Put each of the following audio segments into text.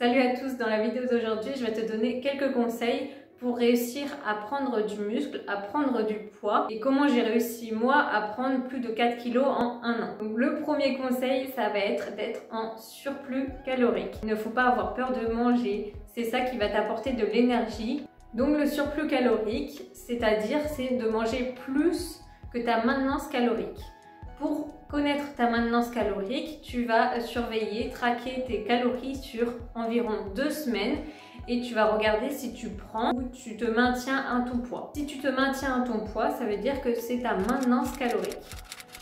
Salut à tous, dans la vidéo d'aujourd'hui, je vais te donner quelques conseils pour réussir à prendre du muscle, à prendre du poids et comment j'ai réussi moi à prendre plus de 4 kilos en un an. Donc, le premier conseil, ça va être d'être en surplus calorique. Il ne faut pas avoir peur de manger, c'est ça qui va t'apporter de l'énergie. Donc le surplus calorique, c'est-à-dire c'est de manger plus que ta maintenance calorique. Pour connaître ta maintenance calorique, tu vas surveiller, traquer tes calories sur environ 2 semaines et tu vas regarder si tu prends ou tu te maintiens à ton poids. Si tu te maintiens à ton poids, ça veut dire que c'est ta maintenance calorique.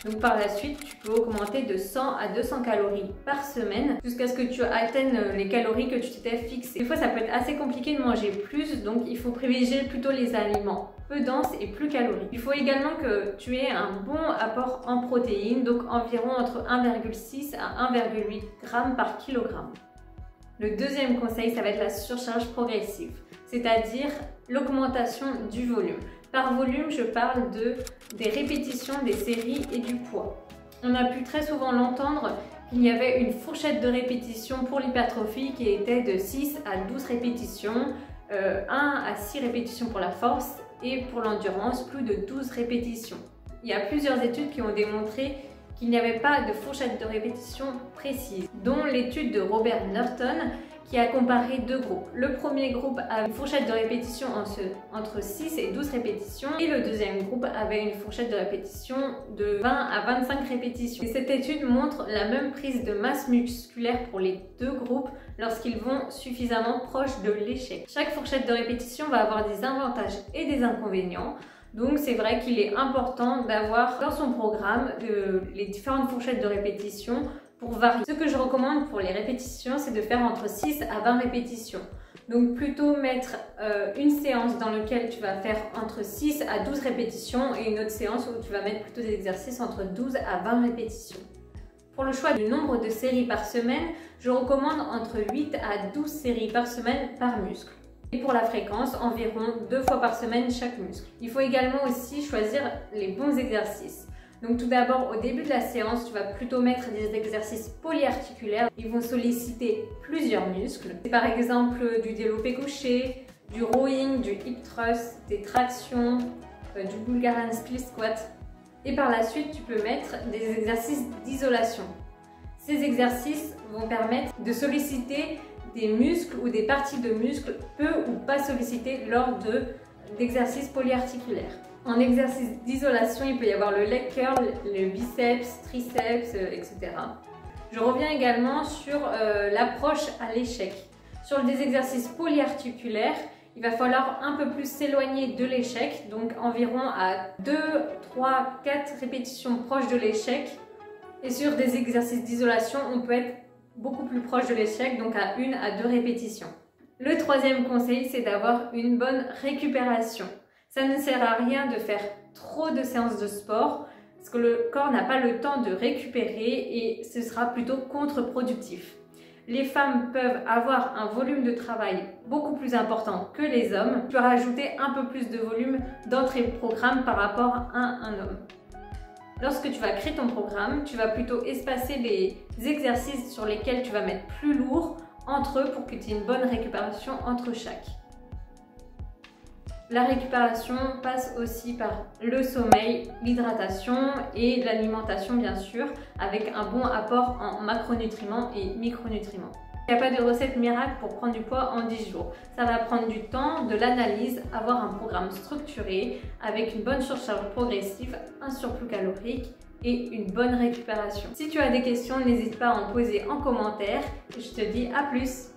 Donc par la suite, tu peux augmenter de 100 à 200 calories par semaine jusqu'à ce que tu atteignes les calories que tu t'étais fixées. Des fois, ça peut être assez compliqué de manger plus, donc il faut privilégier plutôt les aliments peu denses et plus caloriques. Il faut également que tu aies un bon apport en protéines, donc environ entre 1,6 à 1,8 g par kilogramme. Le deuxième conseil, ça va être la surcharge progressive, c'est-à-dire l'augmentation du volume. Par volume, je parle des répétitions, des séries et du poids. On a pu très souvent l'entendre qu'il y avait une fourchette de répétition pour l'hypertrophie qui était de 6 à 12 répétitions, 1 à 6 répétitions pour la force et pour l'endurance, plus de 12 répétitions. Il y a plusieurs études qui ont démontré qu'il n'y avait pas de fourchette de répétition précise, dont l'étude de Robert Norton qui a comparé deux groupes. Le premier groupe avait une fourchette de répétition entre 6 et 12 répétitions et le deuxième groupe avait une fourchette de répétition de 20 à 25 répétitions. Et cette étude montre la même prise de masse musculaire pour les deux groupes lorsqu'ils vont suffisamment proches de l'échec. Chaque fourchette de répétition va avoir des avantages et des inconvénients. Donc c'est vrai qu'il est important d'avoir dans son programme les différentes fourchettes de répétition pour varier. Ce que je recommande pour les répétitions, c'est de faire entre 6 à 20 répétitions. Donc plutôt mettre une séance dans laquelle tu vas faire entre 6 à 12 répétitions et une autre séance où tu vas mettre plutôt des exercices entre 12 à 20 répétitions. Pour le choix du nombre de séries par semaine, je recommande entre 8 à 12 séries par semaine par muscle. Et pour la fréquence, environ 2 fois par semaine chaque muscle. Il faut également aussi choisir les bons exercices. Donc tout d'abord, au début de la séance, tu vas plutôt mettre des exercices polyarticulaires. Ils vont solliciter plusieurs muscles. C'est par exemple du développé couché, du rowing, du hip thrust, des tractions, du Bulgarian split squat. Et par la suite, tu peux mettre des exercices d'isolation. Ces exercices vont permettre de solliciter des muscles ou des parties de muscles peu ou pas sollicitées lors d'exercices polyarticulaires. En exercice d'isolation, il peut y avoir le leg curl, le biceps, triceps, etc. Je reviens également sur l'approche à l'échec. Sur des exercices polyarticulaires, il va falloir un peu plus s'éloigner de l'échec, donc environ à 2, 3, 4 répétitions proches de l'échec. Et sur des exercices d'isolation, on peut être beaucoup plus proche de l'échec, donc à 1 à 2 répétitions. Le troisième conseil, c'est d'avoir une bonne récupération. Ça ne sert à rien de faire trop de séances de sport parce que le corps n'a pas le temps de récupérer et ce sera plutôt contre-productif. Les femmes peuvent avoir un volume de travail beaucoup plus important que les hommes. Tu peux rajouter un peu plus de volume d'entrée de programme par rapport à un homme. Lorsque tu vas créer ton programme, tu vas plutôt espacer les exercices sur lesquels tu vas mettre plus lourd entre eux pour que tu aies une bonne récupération entre chaque. La récupération passe aussi par le sommeil, l'hydratation et l'alimentation bien sûr, avec un bon apport en macronutriments et micronutriments. Il n'y a pas de recette miracle pour prendre du poids en 10 jours. Ça va prendre du temps, de l'analyse, avoir un programme structuré avec une bonne surcharge progressive, un surplus calorique et une bonne récupération. Si tu as des questions, n'hésite pas à en poser en commentaire. Je te dis à plus!